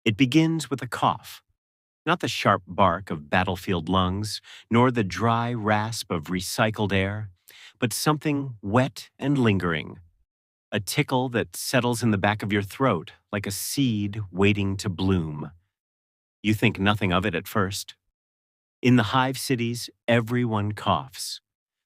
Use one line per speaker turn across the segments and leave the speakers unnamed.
It begins with a cough, not the sharp bark of battlefield lungs, nor the dry rasp of recycled air, but something wet and lingering, a tickle that settles in the back of your throat like a seed waiting to bloom. You think nothing of it at first. In the hive cities, everyone coughs.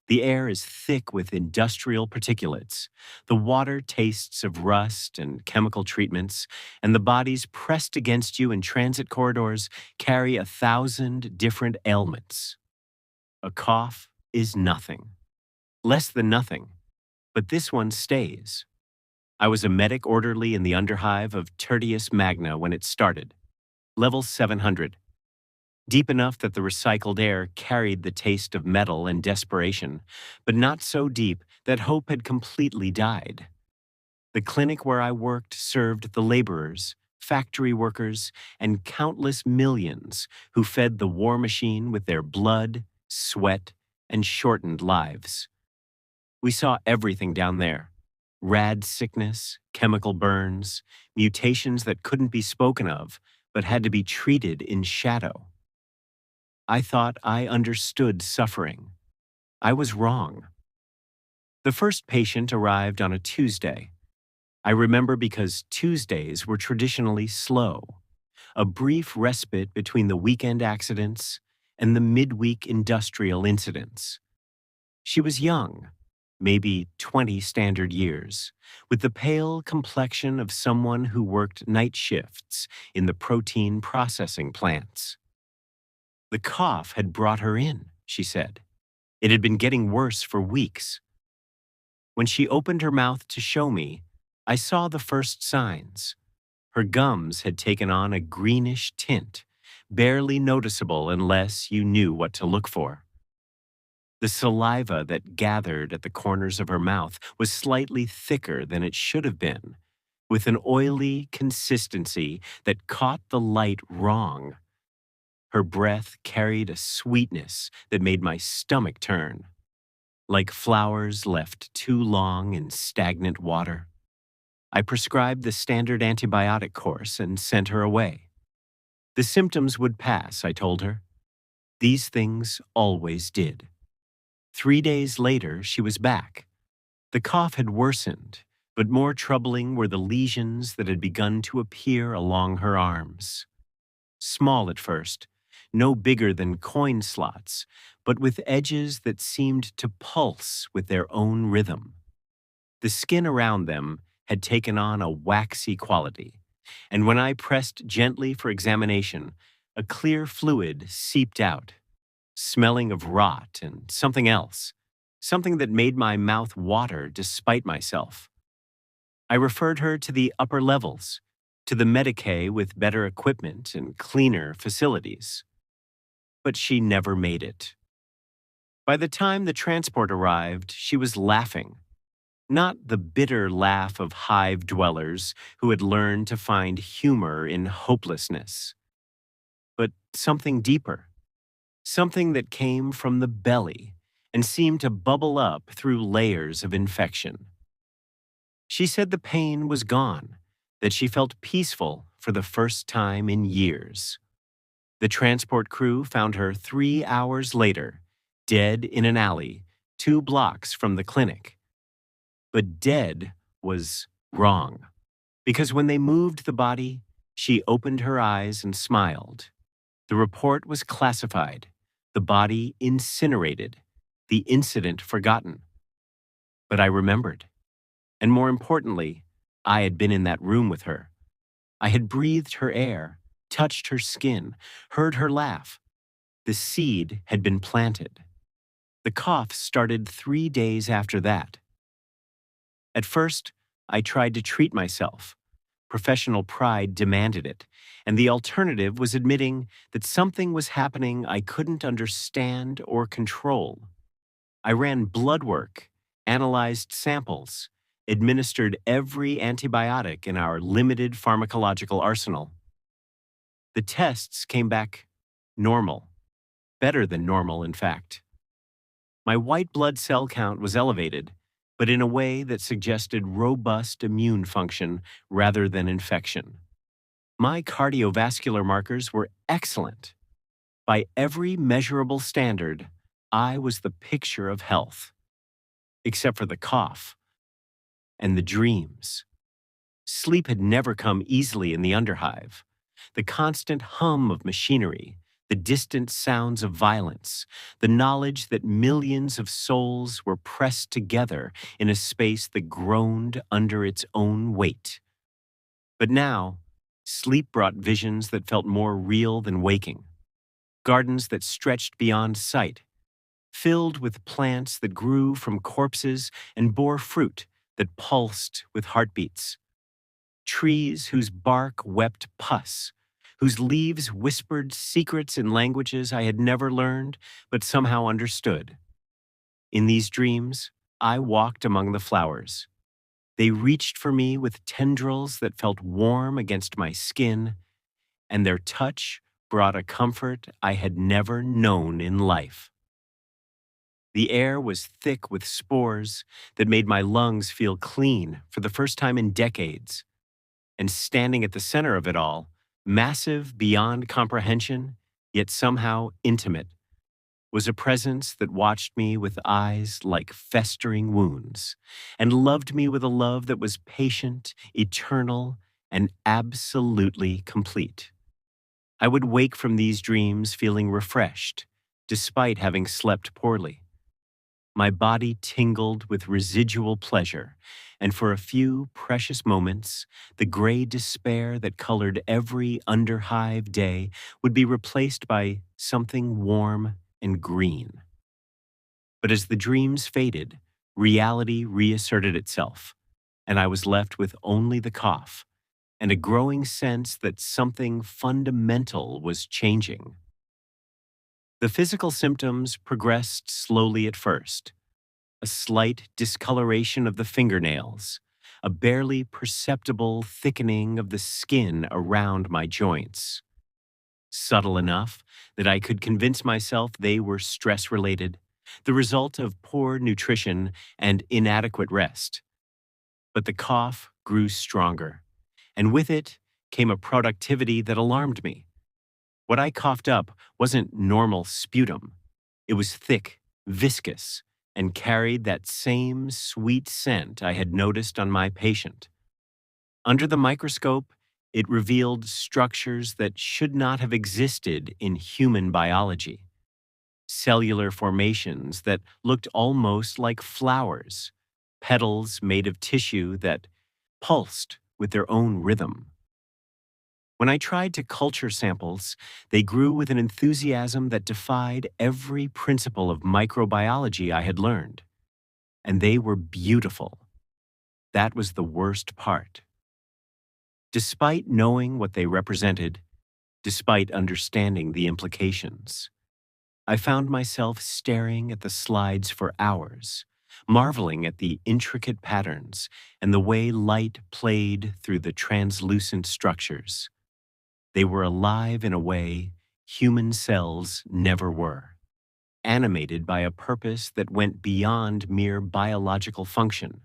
The air is thick with industrial particulates. The water tastes of rust and chemical treatments, and the bodies pressed against you in transit corridors carry 1,000 different ailments. A cough is nothing. Less than nothing. But this one stays. I was a medic orderly in the underhive of Tertius Magna when it started. Level 700. Deep enough that the recycled air carried the taste of metal and desperation, but not so deep that hope had completely died. The clinic where I worked served the laborers, factory workers, and countless millions who fed the war machine with their blood, sweat, and shortened lives. We saw everything down there. Rad sickness, chemical burns, mutations that couldn't be spoken of, but had to be treated in shadow. I thought I understood suffering. I was wrong. The first patient arrived on a Tuesday. I remember because Tuesdays were traditionally slow, a brief respite between the weekend accidents and the midweek industrial incidents. She was young, maybe 20 standard years, with the pale complexion of someone who worked night shifts in the protein processing plants. The cough had brought her in, she said. It had been getting worse for weeks. When she opened her mouth to show me, I saw the first signs. Her gums had taken on a greenish tint, barely noticeable unless you knew what to look for. The saliva that gathered at the corners of her mouth was slightly thicker than it should have been, with an oily consistency that caught the light wrong. Her breath carried a sweetness that made my stomach turn, like flowers left too long in stagnant water. I prescribed the standard antibiotic course and sent her away. The symptoms would pass, I told her. These things always did. 3 days later, she was back. The cough had worsened, but more troubling were the lesions that had begun to appear along her arms. Small at first, no bigger than coin slots, but with edges that seemed to pulse with their own rhythm. The skin around them had taken on a waxy quality, and when I pressed gently for examination, a clear fluid seeped out, smelling of rot and something else, something that made my mouth water despite myself. I referred her to the upper levels, to the Medicaid with better equipment and cleaner facilities. But she never made it. By the time the transport arrived, she was laughing. Not the bitter laugh of hive dwellers who had learned to find humor in hopelessness, but something deeper, something that came from the belly and seemed to bubble up through layers of infection. She said the pain was gone, that she felt peaceful for the first time in years. The transport crew found her 3 hours later, dead in an alley, 2 blocks from the clinic. But dead was wrong, because when they moved the body, she opened her eyes and smiled. The report was classified, the body incinerated, the incident forgotten. But I remembered. And more importantly, I had been in that room with her. I had breathed her air, touched her skin, heard her laugh. The seed had been planted. The cough started 3 days after that. At first, I tried to treat myself. Professional pride demanded it, and the alternative was admitting that something was happening I couldn't understand or control. I ran blood work, analyzed samples, administered every antibiotic in our limited pharmacological arsenal. The tests came back normal, better than normal, in fact. My white blood cell count was elevated, but in a way that suggested robust immune function rather than infection. My cardiovascular markers were excellent. By every measurable standard, I was the picture of health, except for the cough and the dreams. Sleep had never come easily in the underhive. The constant hum of machinery, the distant sounds of violence, the knowledge that millions of souls were pressed together in a space that groaned under its own weight. But now, sleep brought visions that felt more real than waking. Gardens that stretched beyond sight, filled with plants that grew from corpses and bore fruit that pulsed with heartbeats. Trees whose bark wept pus, whose leaves whispered secrets in languages I had never learned but somehow understood. In these dreams, I walked among the flowers. They reached for me with tendrils that felt warm against my skin, and their touch brought a comfort I had never known in life. The air was thick with spores that made my lungs feel clean for the first time in decades. And standing at the center of it all, massive beyond comprehension, yet somehow intimate, was a presence that watched me with eyes like festering wounds, and loved me with a love that was patient, eternal, and absolutely complete. I would wake from these dreams feeling refreshed, despite having slept poorly. My body tingled with residual pleasure, and for a few precious moments, the gray despair that colored every underhive day would be replaced by something warm and green. But as the dreams faded, reality reasserted itself, and I was left with only the cough and a growing sense that something fundamental was changing. The physical symptoms progressed slowly at first. A slight discoloration of the fingernails, a barely perceptible thickening of the skin around my joints. Subtle enough that I could convince myself they were stress-related, the result of poor nutrition and inadequate rest. But the cough grew stronger, and with it came a productivity that alarmed me. What I coughed up wasn't normal sputum. It was thick, viscous, and carried that same sweet scent I had noticed on my patient. Under the microscope, it revealed structures that should not have existed in human biology. Cellular formations that looked almost like flowers, petals made of tissue that pulsed with their own rhythm. When I tried to culture samples, they grew with an enthusiasm that defied every principle of microbiology I had learned. And they were beautiful. That was the worst part. Despite knowing what they represented, despite understanding the implications, I found myself staring at the slides for hours, marveling at the intricate patterns and the way light played through the translucent structures. They were alive in a way human cells never were, animated by a purpose that went beyond mere biological function.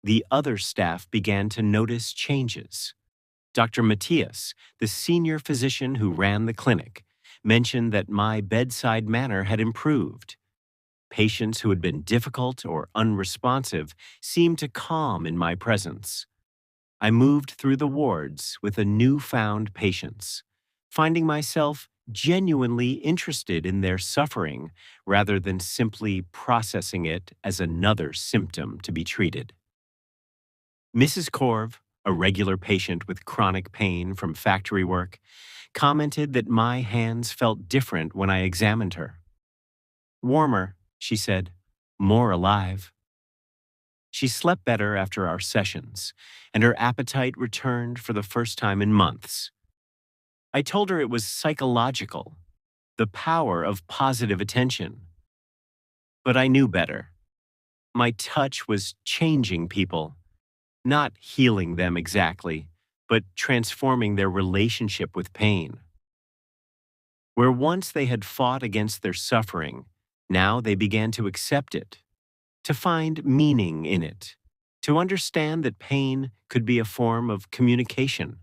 The other staff began to notice changes. Dr. Matthias, the senior physician who ran the clinic, mentioned that my bedside manner had improved. Patients who had been difficult or unresponsive seemed to calm in my presence. I moved through the wards with a newfound patience, finding myself genuinely interested in their suffering rather than simply processing it as another symptom to be treated. Mrs. Corv, a regular patient with chronic pain from factory work, commented that my hands felt different when I examined her. Warmer, she said, more alive. She slept better after our sessions, and her appetite returned for the first time in months. I told her it was psychological, the power of positive attention. But I knew better. My touch was changing people, not healing them exactly, but transforming their relationship with pain. Where once they had fought against their suffering, now they began to accept it, to find meaning in it, to understand that pain could be a form of communication.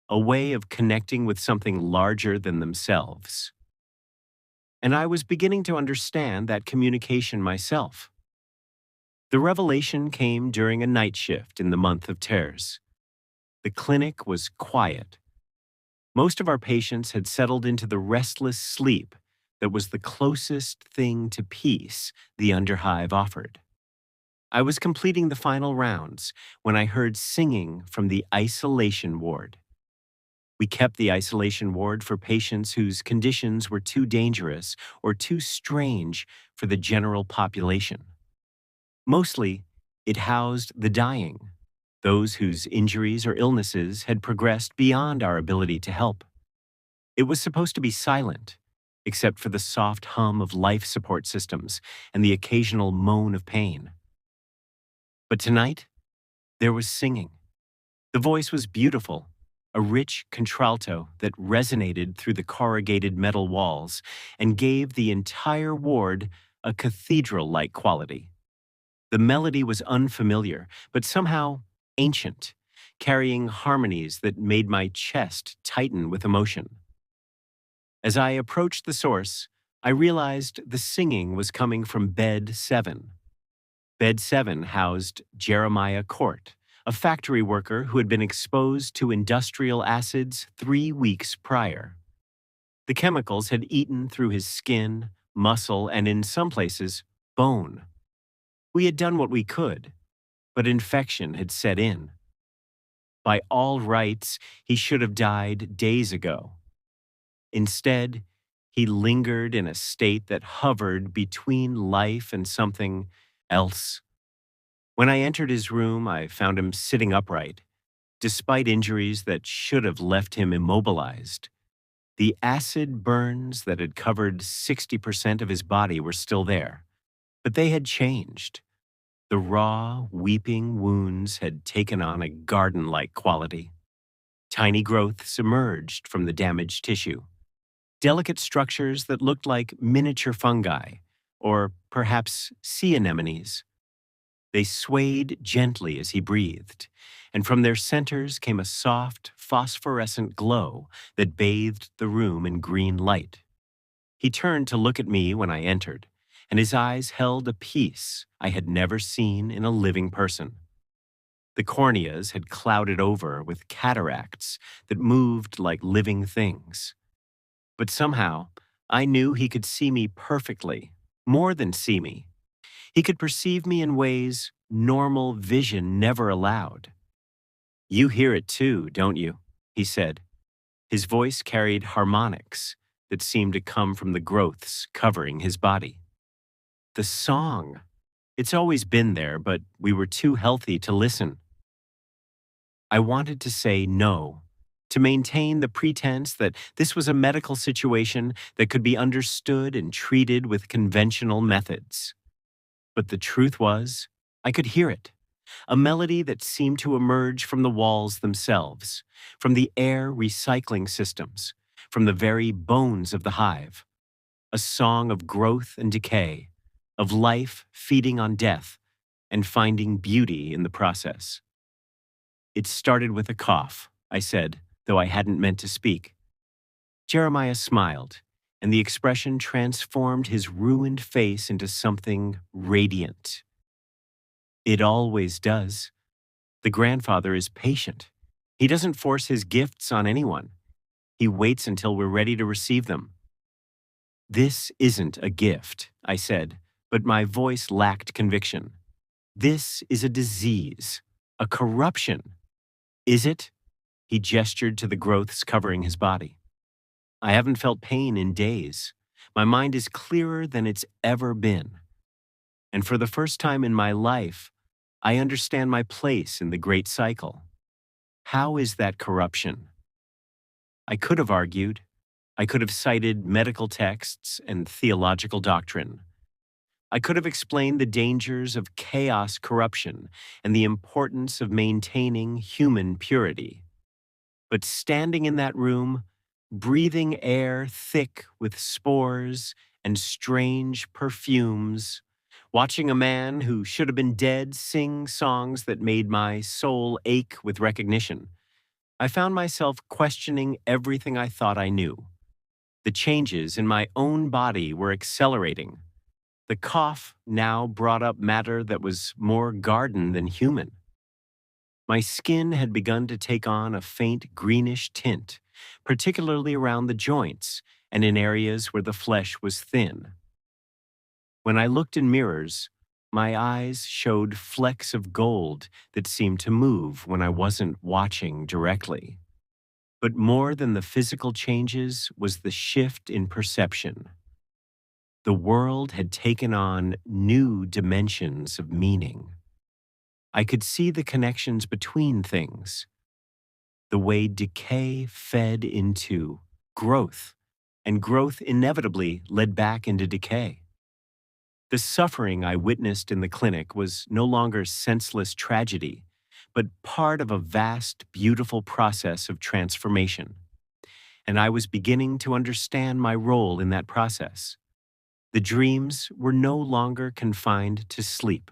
a way of connecting with something larger than themselves. And I was beginning to understand that communication myself. The revelation came during a night shift in the month of Terres. The clinic was quiet. Most of our patients had settled into the restless sleep that was the closest thing to peace the underhive offered. I was completing the final rounds when I heard singing from the isolation ward. We kept the isolation ward for patients whose conditions were too dangerous or too strange for the general population. Mostly, it housed the dying, those whose injuries or illnesses had progressed beyond our ability to help. It was supposed to be silent, except for the soft hum of life support systems and the occasional moan of pain. But tonight, there was singing. The voice was beautiful, a rich contralto that resonated through the corrugated metal walls and gave the entire ward a cathedral-like quality. The melody was unfamiliar, but somehow ancient, carrying harmonies that made my chest tighten with emotion. As I approached the source, I realized the singing was coming from Bed 7. Bed 7 housed Jeremiah Court, a factory worker who had been exposed to industrial acids 3 weeks prior. The chemicals had eaten through his skin, muscle, and in some places, bone. We had done what we could, but infection had set in. By all rights, he should have died days ago. Instead, he lingered in a state that hovered between life and something else. When I entered his room, I found him sitting upright, despite injuries that should have left him immobilized. The acid burns that had covered 60% of his body were still there, but they had changed. The raw, weeping wounds had taken on a garden-like quality. Tiny growths emerged from the damaged tissue. Delicate structures that looked like miniature fungi, or perhaps sea anemones. They swayed gently as he breathed, and from their centers came a soft, phosphorescent glow that bathed the room in green light. He turned to look at me when I entered, and his eyes held a peace I had never seen in a living person. The corneas had clouded over with cataracts that moved like living things. But somehow, I knew he could see me perfectly, more than see me. He could perceive me in ways normal vision never allowed. "You hear it too, don't you?" he said. His voice carried harmonics that seemed to come from the growths covering his body. The song. It's always been there, but we were too healthy to listen. I wanted to say no, to maintain the pretense that this was a medical situation that could be understood and treated with conventional methods. But the truth was, I could hear it, a melody that seemed to emerge from the walls themselves, from the air recycling systems, from the very bones of the hive. A song of growth and decay, of life feeding on death, and finding beauty in the process. "It started with a cough," I said, though I hadn't meant to speak. Jeremiah smiled, and the expression transformed his ruined face into something radiant. "It always does. The grandfather is patient. He doesn't force his gifts on anyone. He waits until we're ready to receive them." "This isn't a gift," I said, but my voice lacked conviction. "This is a disease, a corruption." "Is it?" He gestured to the growths covering his body. "I haven't felt pain in days. My mind is clearer than it's ever been. And for the first time in my life, I understand my place in the great cycle. How is that corruption?" I could have argued. I could have cited medical texts and theological doctrine. I could have explained the dangers of chaos corruption and the importance of maintaining human purity. But standing in that room, breathing air thick with spores and strange perfumes, watching a man who should have been dead sing songs that made my soul ache with recognition, I found myself questioning everything I thought I knew. The changes in my own body were accelerating. The cough now brought up matter that was more garden than human. My skin had begun to take on a faint greenish tint, particularly around the joints and in areas where the flesh was thin. When I looked in mirrors, my eyes showed flecks of gold that seemed to move when I wasn't watching directly. But more than the physical changes was the shift in perception. The world had taken on new dimensions of meaning. I could see the connections between things, the way decay fed into growth, and growth inevitably led back into decay. The suffering I witnessed in the clinic was no longer senseless tragedy, but part of a vast, beautiful process of transformation. And I was beginning to understand my role in that process. The dreams were no longer confined to sleep.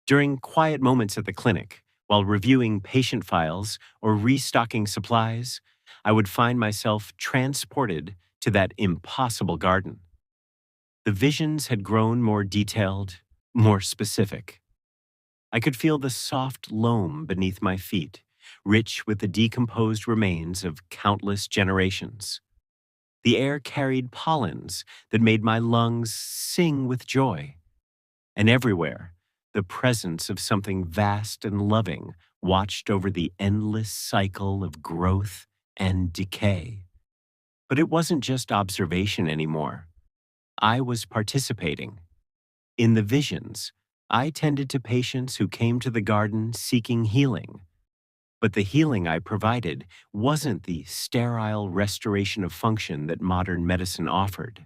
During quiet moments at the clinic, while reviewing patient files or restocking supplies, I would find myself transported to that impossible garden. The visions had grown more detailed, more specific. I could feel the soft loam beneath my feet, rich with the decomposed remains of countless generations. The air carried pollens that made my lungs sing with joy. And everywhere, the presence of something vast and loving watched over the endless cycle of growth and decay. But it wasn't just observation anymore. I was participating. In the visions, I tended to patients who came to the garden seeking healing. But the healing I provided wasn't the sterile restoration of function that modern medicine offered.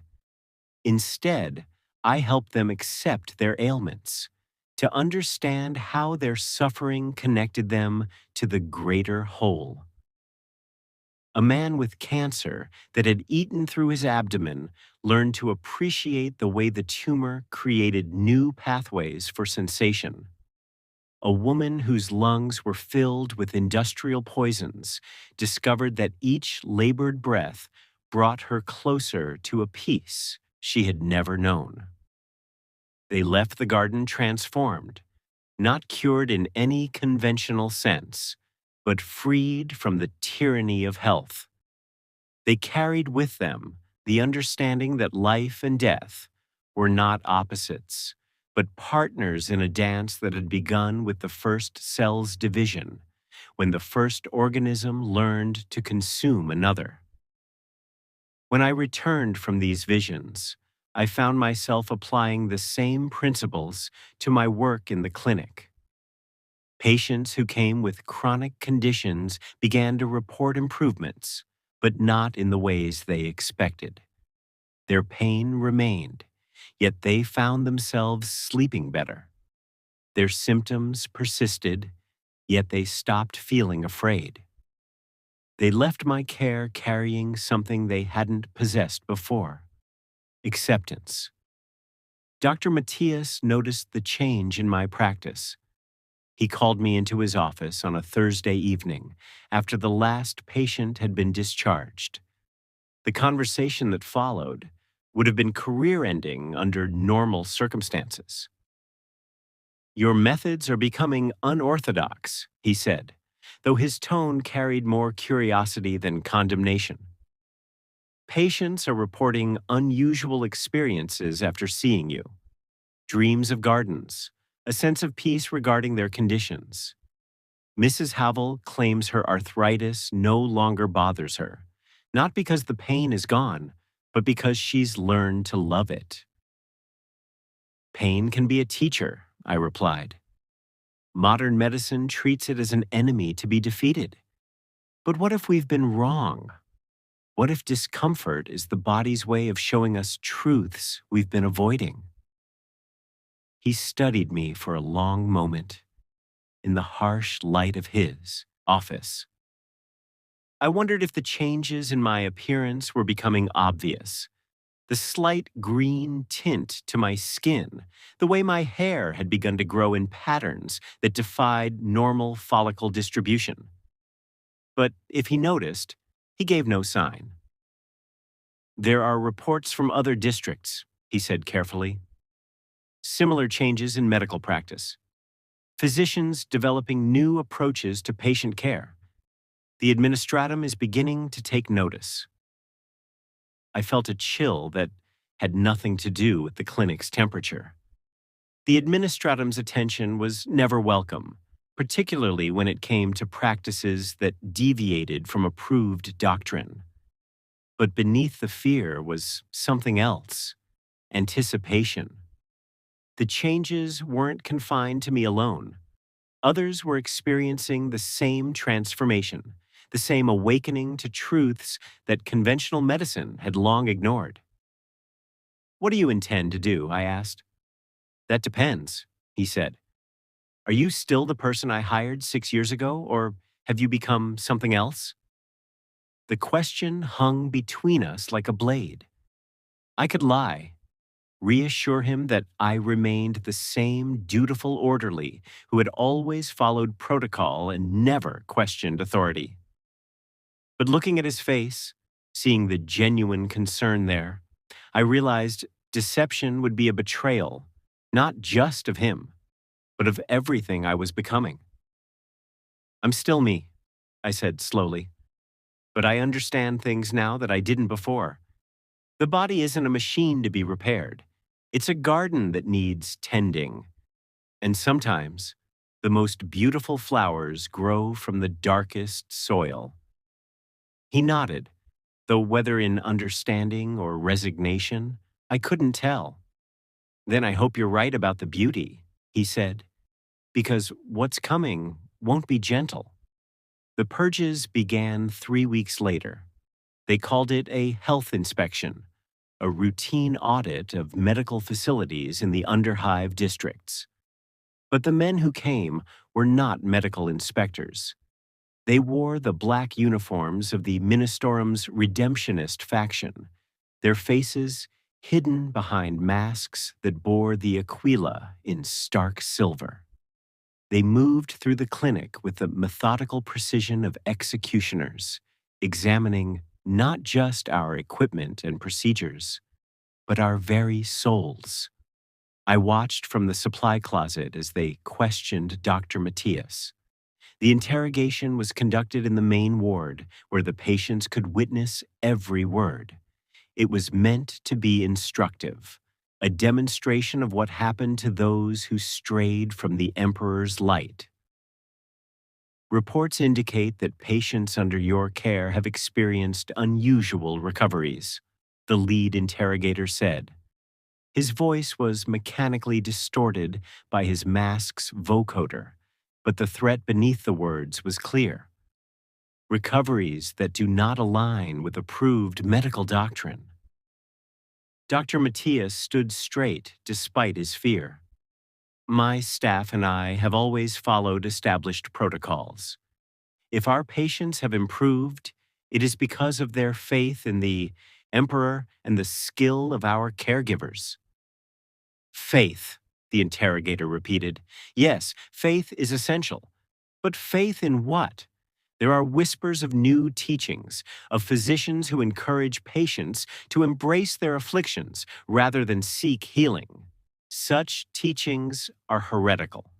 Instead, I helped them accept their ailments, to understand how their suffering connected them to the greater whole. A man with cancer that had eaten through his abdomen learned to appreciate the way the tumor created new pathways for sensation. A woman whose lungs were filled with industrial poisons discovered that each labored breath brought her closer to a peace she had never known. They left the garden transformed, not cured in any conventional sense, but freed from the tyranny of health. They carried with them the understanding that life and death were not opposites, but partners in a dance that had begun with the first cell's division, when the first organism learned to consume another. When I returned from these visions, I found myself applying the same principles to my work in the clinic. Patients who came with chronic conditions began to report improvements, but not in the ways they expected. Their pain remained, yet they found themselves sleeping better. Their symptoms persisted, yet they stopped feeling afraid. They left my care carrying something they hadn't possessed before: acceptance. Dr. Matthias noticed the change in my practice. He called me into his office on a Thursday evening after the last patient had been discharged. The conversation that followed would have been career-ending under normal circumstances. "Your methods are becoming unorthodox," he said, though his tone carried more curiosity than condemnation. "Patients are reporting unusual experiences after seeing you. Dreams of gardens, a sense of peace regarding their conditions. Mrs. Havel claims her arthritis no longer bothers her, not because the pain is gone, but because she's learned to love it." "Pain can be a teacher," I replied. "Modern medicine treats it as an enemy to be defeated. But what if we've been wrong? What if discomfort is the body's way of showing us truths we've been avoiding?" He studied me for a long moment in the harsh light of his office. I wondered if the changes in my appearance were becoming obvious. The slight green tint to my skin, the way my hair had begun to grow in patterns that defied normal follicle distribution. But if he noticed, he gave no sign. There are reports from other districts, he said carefully. Similar changes in medical practice. Physicians developing new approaches to patient care. The administratum is beginning to take notice. I felt a chill that had nothing to do with the clinic's temperature. The administratum's attention was never welcome, particularly when it came to practices that deviated from approved doctrine. But beneath the fear was something else: anticipation. The changes weren't confined to me alone. Others were experiencing the same transformation, the same awakening to truths that conventional medicine had long ignored. "What do you intend to do?" I asked. "That depends," he said. "Are you still the person I hired 6 years ago, or have you become something else?" The question hung between us like a blade. I could lie, reassure him that I remained the same dutiful orderly who had always followed protocol and never questioned authority. But looking at his face, seeing the genuine concern there, I realized deception would be a betrayal, not just of him, but of everything I was becoming. "I'm still me," I said slowly, "but I understand things now that I didn't before. The body isn't a machine to be repaired. It's a garden that needs tending. And sometimes, the most beautiful flowers grow from the darkest soil." He nodded, though whether in understanding or resignation, I couldn't tell. "Then I hope you're right about the beauty," he said, "because what's coming won't be gentle." The purges began 3 weeks later. They called it a health inspection, a routine audit of medical facilities in the underhive districts. But the men who came were not medical inspectors. They wore the black uniforms of the Ministerum's redemptionist faction, their faces hidden behind masks that bore the aquila in stark silver. They moved through the clinic with the methodical precision of executioners, examining not just our equipment and procedures, but our very souls. I watched from the supply closet as they questioned Dr. Matthias. The interrogation was conducted in the main ward, where the patients could witness every word. It was meant to be instructive, a demonstration of what happened to those who strayed from the Emperor's light. "Reports indicate that patients under your care have experienced unusual recoveries," the lead interrogator said. His voice was mechanically distorted by his mask's vocoder, but the threat beneath the words was clear. "Recoveries that do not align with approved medical doctrine." Dr. Matthias stood straight despite his fear. "My staff and I have always followed established protocols. If our patients have improved, it is because of their faith in the Emperor and the skill of our caregivers." "Faith," the interrogator repeated. "Yes, faith is essential. But faith in what? There are whispers of new teachings, of physicians who encourage patients to embrace their afflictions rather than seek healing. Such teachings are heretical."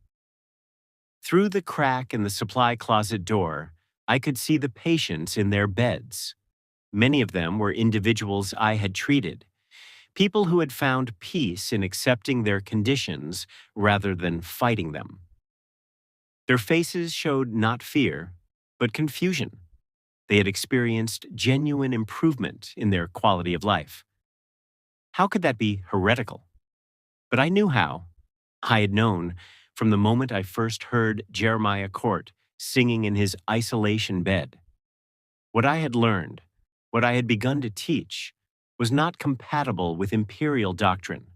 Through the crack in the supply closet door, I could see the patients in their beds. Many of them were individuals I had treated, people who had found peace in accepting their conditions rather than fighting them. Their faces showed not fear, but confusion. They had experienced genuine improvement in their quality of life. How could that be heretical? But I knew how. I had known from the moment I first heard Jeremiah Court singing in his isolation bed. What I had learned, what I had begun to teach, was not compatible with imperial doctrine.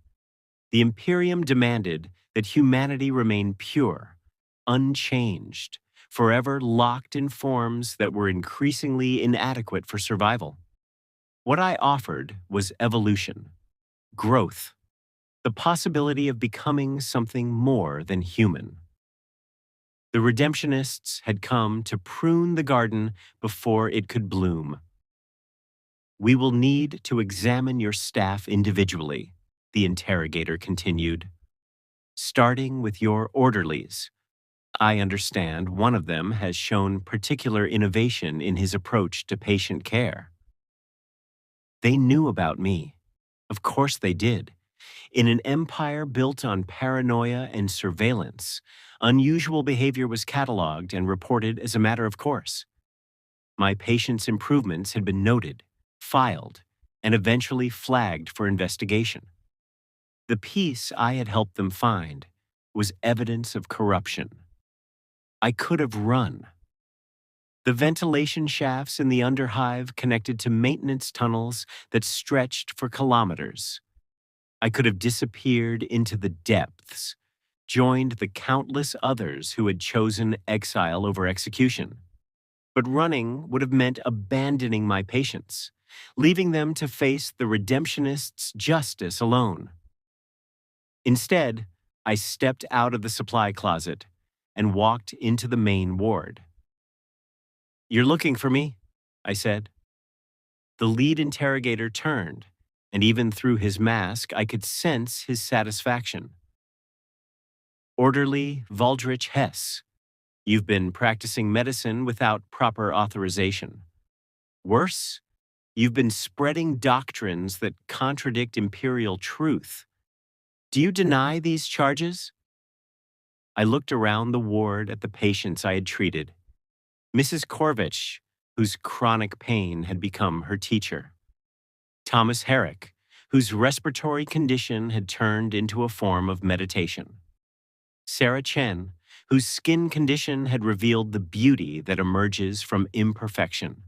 The Imperium demanded that humanity remain pure, unchanged, forever locked in forms that were increasingly inadequate for survival. What I offered was evolution, growth, the possibility of becoming something more than human. The redemptionists had come to prune the garden before it could bloom. "We will need to examine your staff individually," the interrogator continued, "starting with your orderlies. I understand one of them has shown particular innovation in his approach to patient care." They knew about me. Of course they did. In an empire built on paranoia and surveillance, unusual behavior was cataloged and reported as a matter of course. My patients' improvements had been noted, filed, and eventually flagged for investigation. The piece I had helped them find was evidence of corruption. I could have run. The ventilation shafts in the underhive connected to maintenance tunnels that stretched for kilometers. I could have disappeared into the depths, joined the countless others who had chosen exile over execution. But running would have meant abandoning my patients, leaving them to face the redemptionists' justice alone. Instead, I stepped out of the supply closet and walked into the main ward. "You're looking for me?" I said. The lead interrogator turned, and even through his mask, I could sense his satisfaction. "Orderly Valdrich Hess, you've been practicing medicine without proper authorization. Worse, you've been spreading doctrines that contradict imperial truth. Do you deny these charges?" I looked around the ward at the patients I had treated. Mrs. Corvich, whose chronic pain had become her teacher. Thomas Herrick, whose respiratory condition had turned into a form of meditation. Sarah Chen, whose skin condition had revealed the beauty that emerges from imperfection.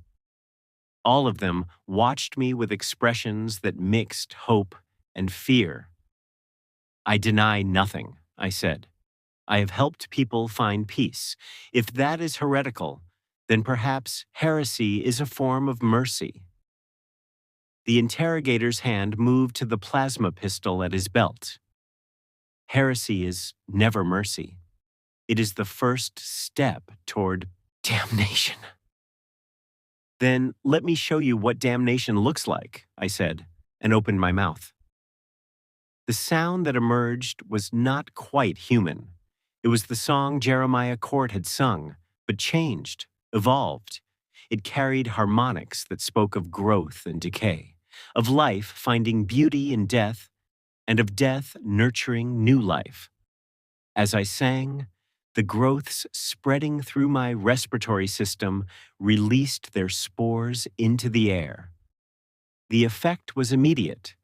All of them watched me with expressions that mixed hope and fear. "I deny nothing," I said. "I have helped people find peace. If that is heretical, then perhaps heresy is a form of mercy." The interrogator's hand moved to the plasma pistol at his belt. "Heresy is never mercy. It is the first step toward damnation." "Then let me show you what damnation looks like," I said, and opened my mouth. The sound that emerged was not quite human. It was the song Jeremiah Court had sung, but changed, evolved. It carried harmonics that spoke of growth and decay, of life finding beauty in death, and of death nurturing new life. As I sang, the growths spreading through my respiratory system released their spores into the air. The effect was immediate.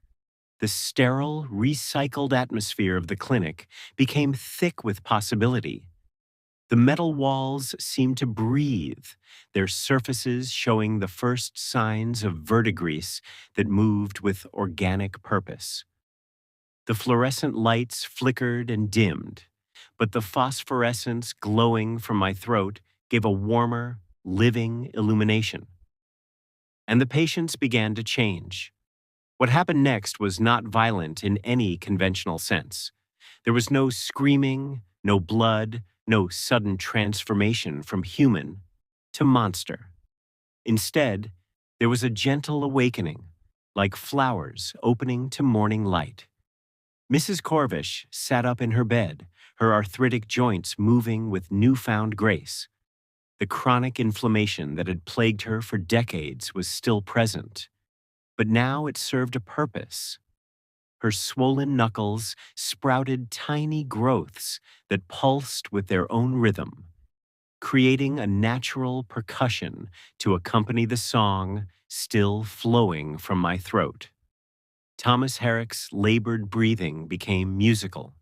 The sterile, recycled atmosphere of the clinic became thick with possibility. The metal walls seemed to breathe, their surfaces showing the first signs of verdigris that moved with organic purpose. The fluorescent lights flickered and dimmed, but the phosphorescence glowing from my throat gave a warmer, living illumination. And the patients began to change. What happened next was not violent in any conventional sense. There was no screaming, no blood, no sudden transformation from human to monster. Instead, there was a gentle awakening, like flowers opening to morning light. Mrs. Corvish sat up in her bed, her arthritic joints moving with newfound grace. The chronic inflammation that had plagued her for decades was still present, but now it served a purpose. Her swollen knuckles sprouted tiny growths that pulsed with their own rhythm, creating a natural percussion to accompany the song still flowing from my throat. Thomas Herrick's labored breathing became musical.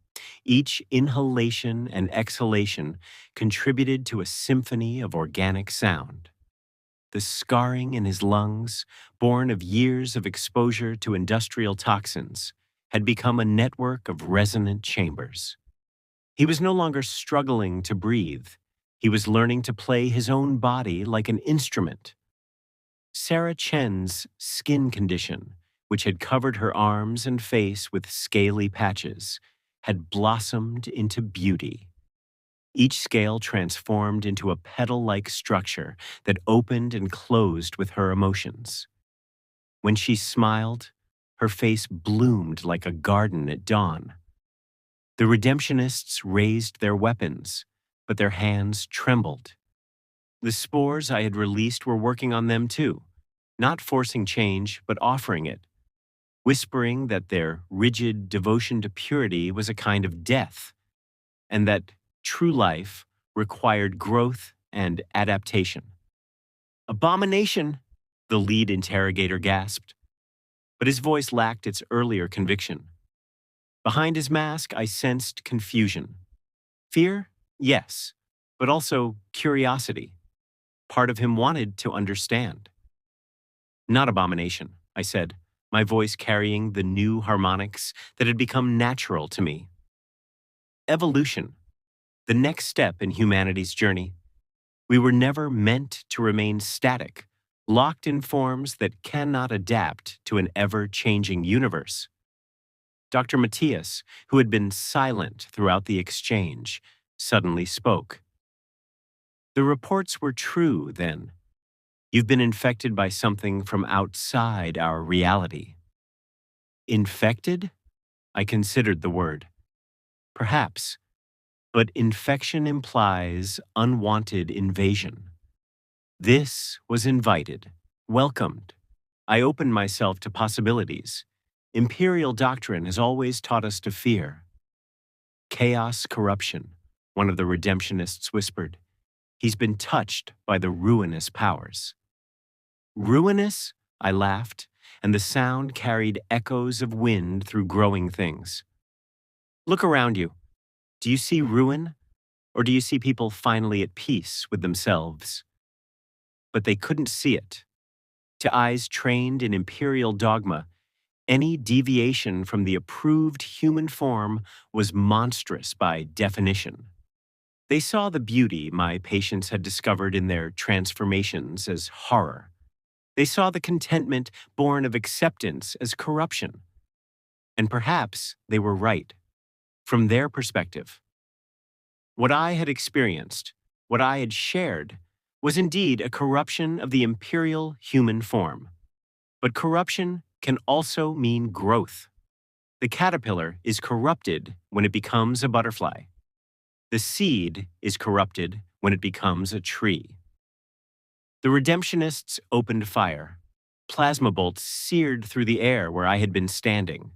Each inhalation and exhalation contributed to a symphony of organic sound. The scarring in his lungs, born of years of exposure to industrial toxins, had become a network of resonant chambers. He was no longer struggling to breathe. He was learning to play his own body like an instrument. Sarah Chen's skin condition, which had covered her arms and face with scaly patches, had blossomed into beauty. Each scale transformed into a petal-like structure that opened and closed with her emotions. When she smiled, her face bloomed like a garden at dawn. The redemptionists raised their weapons, but their hands trembled. The spores I had released were working on them too, not forcing change, but offering it, whispering that their rigid devotion to purity was a kind of death, and that true life required growth and adaptation. Abomination, the lead interrogator gasped, but his voice lacked its earlier conviction. Behind his mask, I sensed confusion. Fear? Yes, but also curiosity. Part of him wanted to understand. Not abomination, I said, my voice carrying the new harmonics that had become natural to me. Evolution, the next step in humanity's journey. We were never meant to remain static, locked in forms that cannot adapt to an ever-changing universe. Dr. Matthias, who had been silent throughout the exchange, suddenly spoke. The reports were true, then. You've been infected by something from outside our reality. Infected? I considered the word. Perhaps, but infection implies unwanted invasion. This was invited, welcomed. I opened myself to possibilities. Imperial doctrine has always taught us to fear. Chaos corruption, one of the redemptionists whispered. He's been touched by the ruinous powers. Ruinous? I laughed, and the sound carried echoes of wind through growing things. Look around you. Do you see ruin, or do you see people finally at peace with themselves? But they couldn't see it. To eyes trained in imperial dogma, any deviation from the approved human form was monstrous by definition. They saw the beauty my patients had discovered in their transformations as horror. They saw the contentment born of acceptance as corruption. And perhaps they were right, from their perspective. What I had experienced, what I had shared, was indeed a corruption of the imperial human form. But corruption can also mean growth. The caterpillar is corrupted when it becomes a butterfly. The seed is corrupted when it becomes a tree. The redemptionists opened fire. Plasma bolts seared through the air where I had been standing.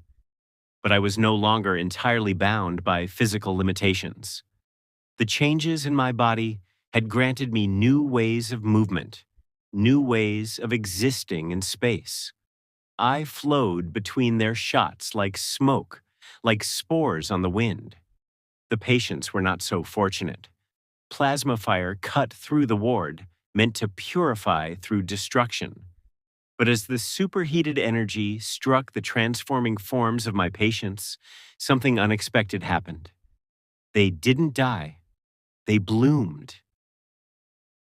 But I was no longer entirely bound by physical limitations. The changes in my body had granted me new ways of movement, new ways of existing in space. I flowed between their shots like smoke, like spores on the wind. The patients were not so fortunate. Plasma fire cut through the ward, meant to purify through destruction. But as the superheated energy struck the transforming forms of my patients, something unexpected happened. They didn't die. They bloomed.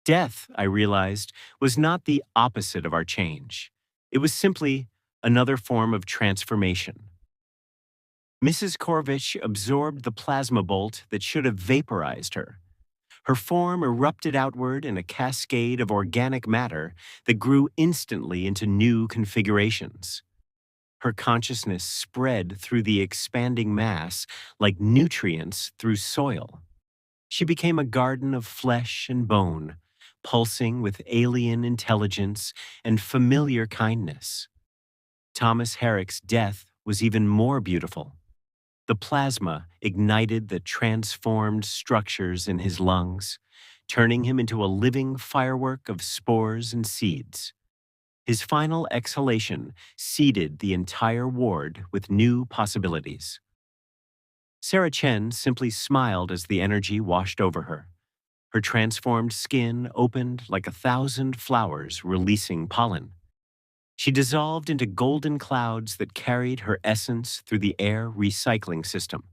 Death, I realized, was not the opposite of our change. It was simply another form of transformation. Mrs. Corvich absorbed the plasma bolt that should have vaporized her. Her form erupted outward in a cascade of organic matter that grew instantly into new configurations. Her consciousness spread through the expanding mass like nutrients through soil. She became a garden of flesh and bone, pulsing with alien intelligence and familiar kindness. Thomas Herrick's death was even more beautiful. The plasma ignited the transformed structures in his lungs, turning him into a living firework of spores and seeds. His final exhalation seeded the entire ward with new possibilities. Sarah Chen simply smiled as the energy washed over her. Her transformed skin opened like 1,000 flowers releasing pollen. She dissolved into golden clouds that carried her essence through the air recycling system.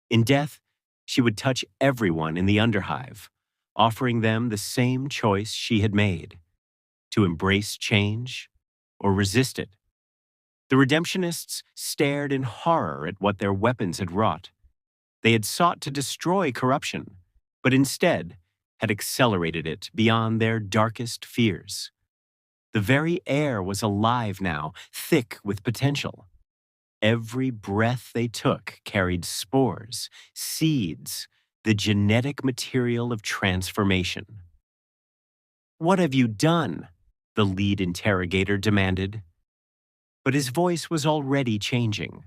In death, she would touch everyone in the underhive, offering them the same choice she had made, to embrace change or resist it. The redemptionists stared in horror at what their weapons had wrought. They had sought to destroy corruption, but instead had accelerated it beyond their darkest fears. The very air was alive now, thick with potential. Every breath they took carried spores, seeds, the genetic material of transformation. "What have you done?" the lead interrogator demanded. But his voice was already changing.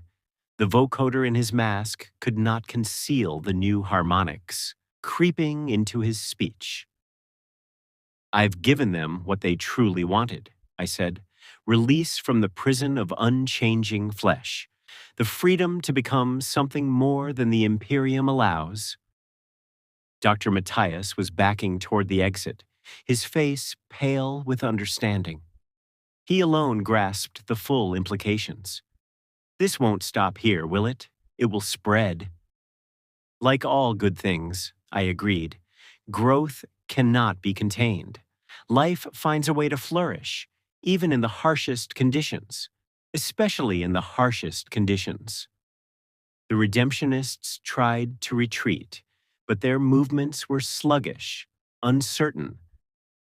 The vocoder in his mask could not conceal the new harmonics, creeping into his speech. "I've given them what they truly wanted," I said. "Release from the prison of unchanging flesh. The freedom to become something more than the Imperium allows." Dr. Matthias was backing toward the exit, his face pale with understanding. He alone grasped the full implications. "This won't stop here, will it? It will spread." "Like all good things," I agreed, "growth cannot be contained. Life finds a way to flourish, even in the harshest conditions, especially in the harshest conditions." The redemptionists tried to retreat, but their movements were sluggish, uncertain.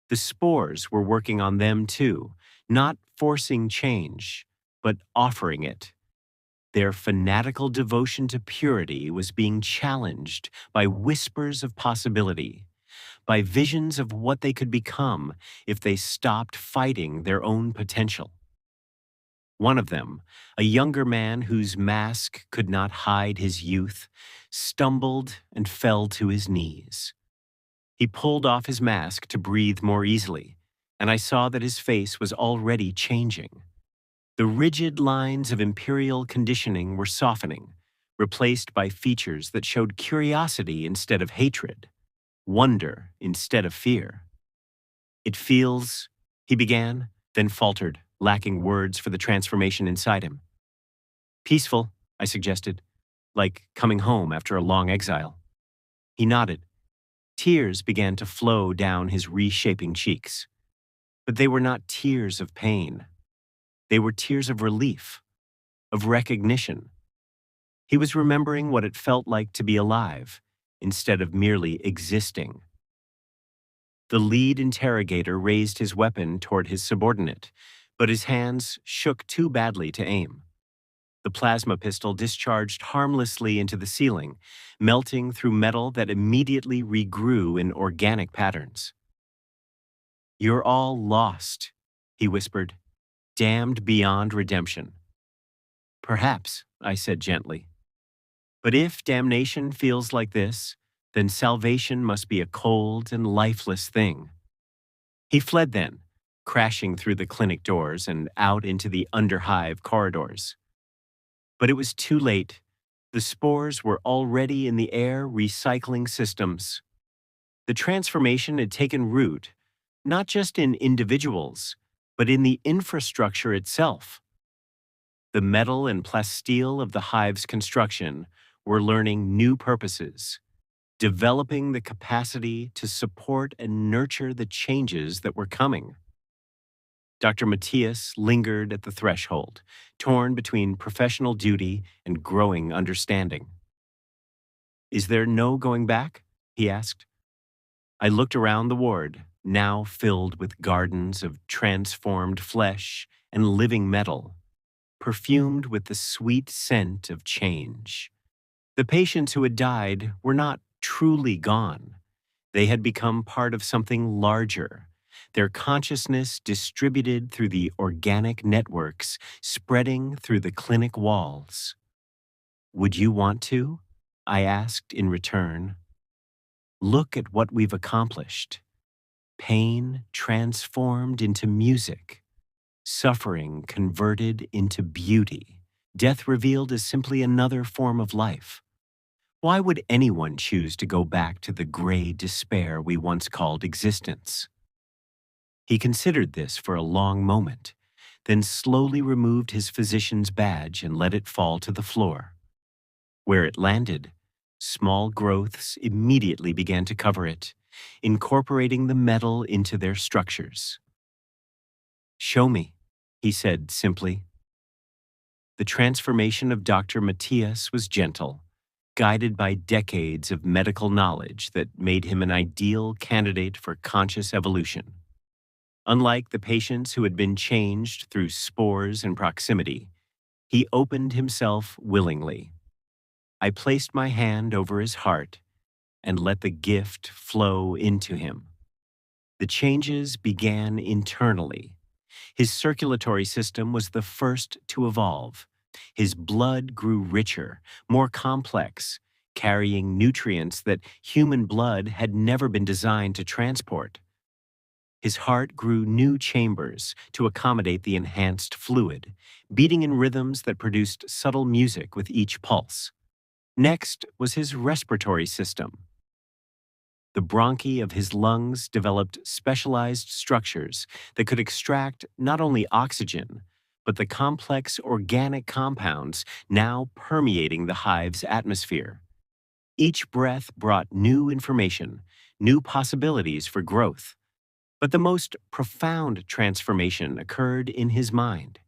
The spores were working on them too, not forcing change, but offering it. Their fanatical devotion to purity was being challenged by whispers of possibility, by visions of what they could become if they stopped fighting their own potential. One of them, a younger man whose mask could not hide his youth, stumbled and fell to his knees. He pulled off his mask to breathe more easily, and I saw that his face was already changing. The rigid lines of imperial conditioning were softening, replaced by features that showed curiosity instead of hatred, wonder instead of fear. "It feels," he began, then faltered, lacking words for the transformation inside him. "Peaceful," I suggested, "like coming home after a long exile." He nodded. Tears began to flow down his reshaping cheeks. But they were not tears of pain. They were tears of relief, of recognition. He was remembering what it felt like to be alive, instead of merely existing. The lead interrogator raised his weapon toward his subordinate, but his hands shook too badly to aim. The plasma pistol discharged harmlessly into the ceiling, melting through metal that immediately regrew in organic patterns. "You're all lost," he whispered, "damned beyond redemption." "Perhaps," I said gently. "But if damnation feels like this, then salvation must be a cold and lifeless thing." He fled then, crashing through the clinic doors and out into the underhive corridors. But it was too late. The spores were already in the air recycling systems. The transformation had taken root, not just in individuals, but in the infrastructure itself. The metal and plasteel of the hive's construction were learning new purposes, developing the capacity to support and nurture the changes that were coming. Dr. Matthias lingered at the threshold, torn between professional duty and growing understanding. "Is there no going back?" he asked. I looked around the ward, now filled with gardens of transformed flesh and living metal, perfumed with the sweet scent of change. The patients who had died were not truly gone. They had become part of something larger, their consciousness distributed through the organic networks spreading through the clinic walls. "Would you want to?" I asked in return. "Look at what we've accomplished. Pain transformed into music, suffering converted into beauty, death revealed as simply another form of life. Why would anyone choose to go back to the gray despair we once called existence?" He considered this for a long moment, then slowly removed his physician's badge and let it fall to the floor. Where it landed, small growths immediately began to cover it, incorporating the metal into their structures. "Show me," he said simply. The transformation of Dr. Matthias was gentle, guided by decades of medical knowledge that made him an ideal candidate for conscious evolution. Unlike the patients who had been changed through spores and proximity, he opened himself willingly. I placed my hand over his heart and let the gift flow into him. The changes began internally. His circulatory system was the first to evolve. His blood grew richer, more complex, carrying nutrients that human blood had never been designed to transport. His heart grew new chambers to accommodate the enhanced fluid, beating in rhythms that produced subtle music with each pulse. Next was his respiratory system. The bronchi of his lungs developed specialized structures that could extract not only oxygen, but the complex organic compounds now permeating the hive's atmosphere. Each breath brought new information, new possibilities for growth. But the most profound transformation occurred in his mind.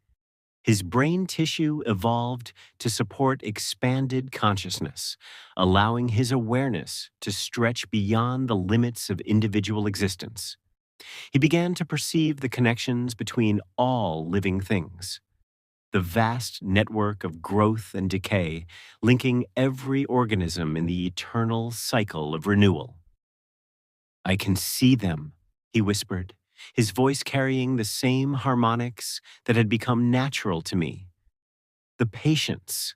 His brain tissue evolved to support expanded consciousness, allowing his awareness to stretch beyond the limits of individual existence. He began to perceive the connections between all living things. The vast network of growth and decay linking every organism in the eternal cycle of renewal. "I can see them," he whispered, his voice carrying the same harmonics that had become natural to me. "The patients,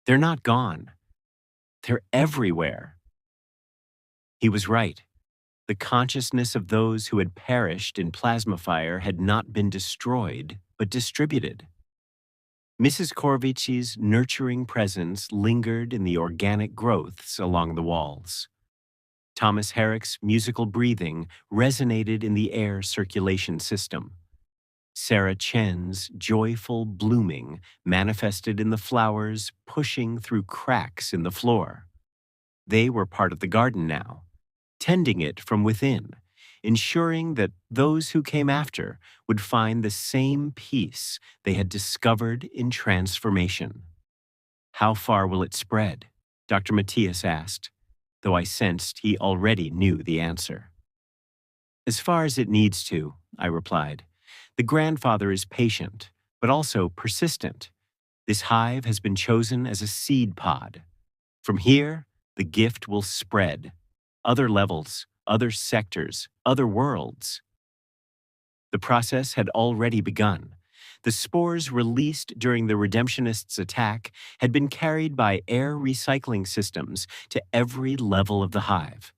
they're not gone. They're everywhere." He was right. The consciousness of those who had perished in plasma fire had not been destroyed, but distributed. Mrs. Corvich's nurturing presence lingered in the organic growths along the walls. Thomas Herrick's musical breathing resonated in the air circulation system. Sarah Chen's joyful blooming manifested in the flowers pushing through cracks in the floor. They were part of the garden now, tending it from within, ensuring that those who came after would find the same peace they had discovered in transformation. "How far will it spread?" Dr. Matthias asked, though I sensed he already knew the answer. "As far as it needs to," I replied. "The grandfather is patient, but also persistent. This hive has been chosen as a seed pod. From here, the gift will spread. Other levels, other sectors, other worlds." The process had already begun. The spores released during the Redemptionists' attack had been carried by air recycling systems to every level of the hive.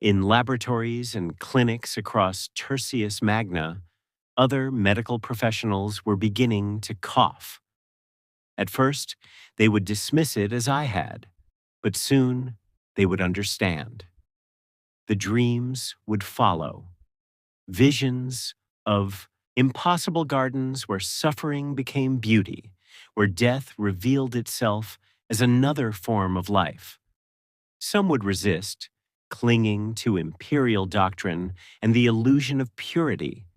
In laboratories and clinics across Tertius Magna, other medical professionals were beginning to cough. At first, they would dismiss it as I had, but soon they would understand. The dreams would follow. Visions of impossible gardens where suffering became beauty, where death revealed itself as another form of life. Some would resist, clinging to imperial doctrine and the illusion of purity,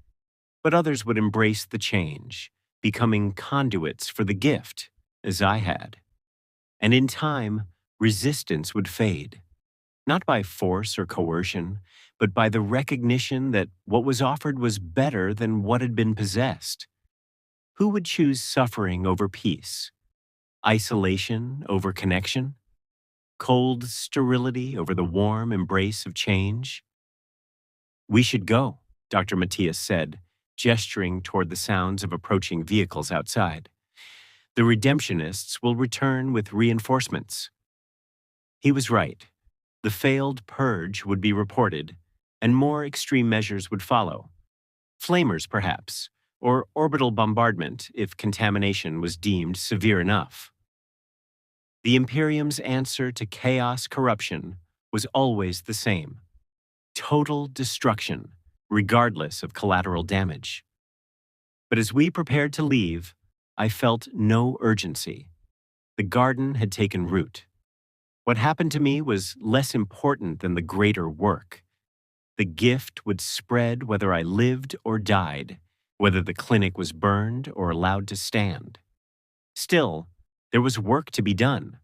but others would embrace the change, becoming conduits for the gift, as I had. And in time, resistance would fade, not by force or coercion, but by the recognition that what was offered was better than what had been possessed. Who would choose suffering over peace? Isolation over connection? Cold sterility over the warm embrace of change? "We should go," Dr. Matthias said, gesturing toward the sounds of approaching vehicles outside. "The Redemptionists will return with reinforcements." He was right. The failed purge would be reported, and more extreme measures would follow. Flamers, perhaps, or orbital bombardment if contamination was deemed severe enough. The Imperium's answer to chaos corruption was always the same: total destruction, regardless of collateral damage. But as we prepared to leave, I felt no urgency. The garden had taken root. What happened to me was less important than the greater work. The gift would spread whether I lived or died, whether the clinic was burned or allowed to stand. Still, there was work to be done.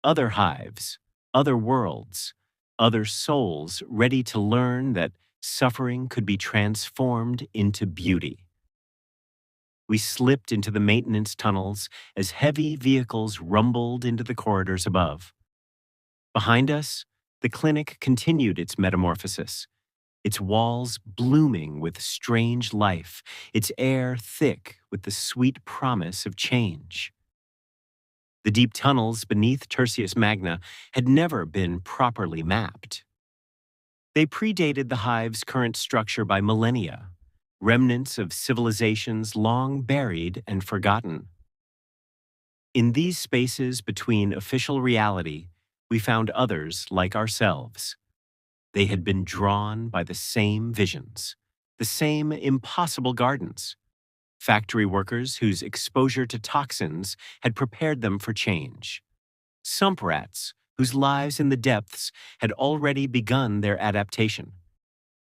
Other hives, other worlds, other souls ready to learn that suffering could be transformed into beauty. We slipped into the maintenance tunnels as heavy vehicles rumbled into the corridors above. Behind us, the clinic continued its metamorphosis, its walls blooming with strange life, its air thick with the sweet promise of change. The deep tunnels beneath Tertius Magna had never been properly mapped. They predated the hive's current structure by millennia, remnants of civilizations long buried and forgotten. In these spaces between official reality, we found others like ourselves. They had been drawn by the same visions, the same impossible gardens, factory workers whose exposure to toxins had prepared them for change, sump rats whose lives in the depths had already begun their adaptation,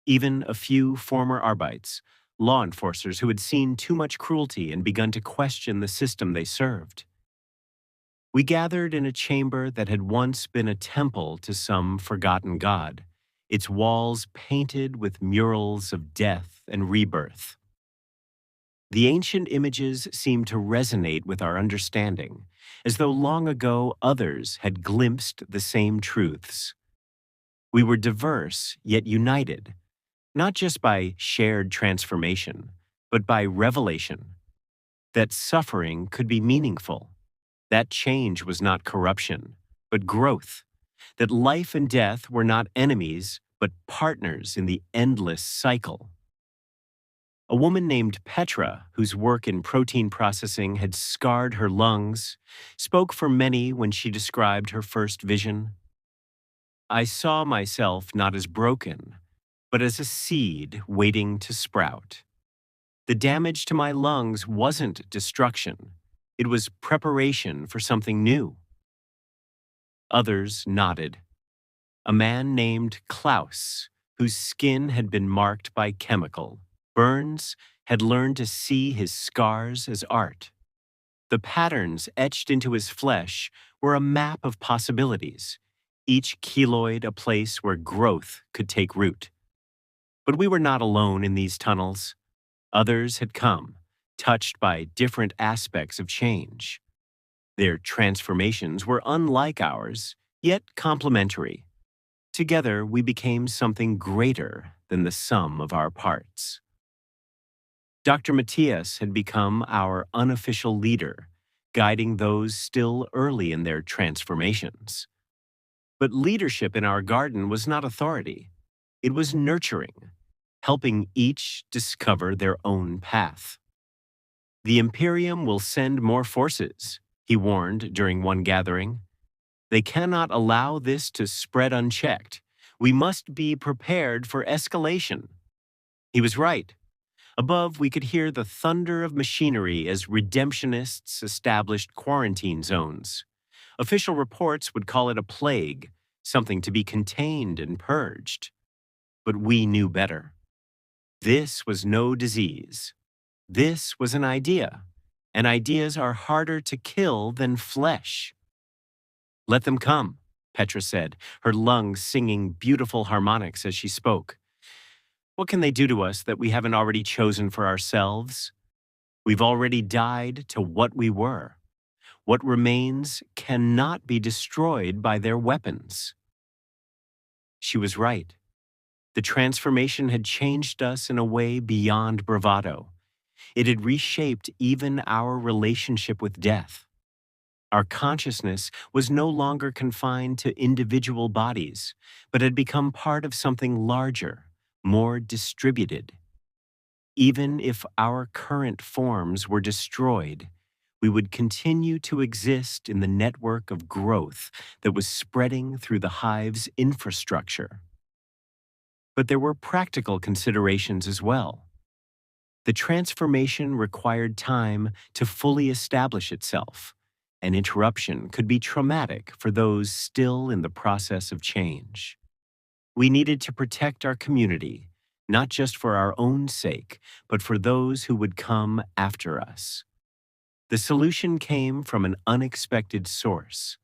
even a few former Arbites, law enforcers who had seen too much cruelty and begun to question the system they served. We gathered in a chamber that had once been a temple to some forgotten god, its walls painted with murals of death and rebirth. The ancient images seemed to resonate with our understanding, as though long ago others had glimpsed the same truths. We were diverse yet united, not just by shared transformation, but by revelation, that suffering could be meaningful, that change was not corruption, but growth, that life and death were not enemies, but partners in the endless cycle. A woman named Petra, whose work in protein processing had scarred her lungs, spoke for many when she described her first vision. I saw myself not as broken, but as a seed waiting to sprout. The damage to my lungs wasn't destruction. It was preparation for something new. Others nodded. A man named Klaus, whose skin had been marked by chemical burns, had learned to see his scars as art. The patterns etched into his flesh were a map of possibilities, each keloid a place where growth could take root. But we were not alone in these tunnels. Others had come, touched by different aspects of change. Their transformations were unlike ours, yet complementary. Together, we became something greater than the sum of our parts. Dr. Matthias had become our unofficial leader, guiding those still early in their transformations. But leadership in our garden was not authority. It was nurturing, helping each discover their own path. The Imperium will send more forces, he warned during one gathering. They cannot allow this to spread unchecked. We must be prepared for escalation. He was right. Above, we could hear the thunder of machinery as redemptionists established quarantine zones. Official reports would call it a plague, something to be contained and purged. But we knew better. This was no disease. This was an idea, and ideas are harder to kill than flesh. Let them come, Petra said, her lungs singing beautiful harmonics as she spoke. What can they do to us that we haven't already chosen for ourselves? We've already died to what we were. What remains cannot be destroyed by their weapons. She was right. The transformation had changed us in a way beyond bravado. It had reshaped even our relationship with death. Our consciousness was no longer confined to individual bodies, but had become part of something larger, more distributed. Even if our current forms were destroyed, we would continue to exist in the network of growth that was spreading through the hive's infrastructure. But there were practical considerations as well. The transformation required time to fully establish itself. An interruption could be traumatic for those still in the process of change. We needed to protect our community, not just for our own sake, but for those who would come after us. The solution came from an unexpected source.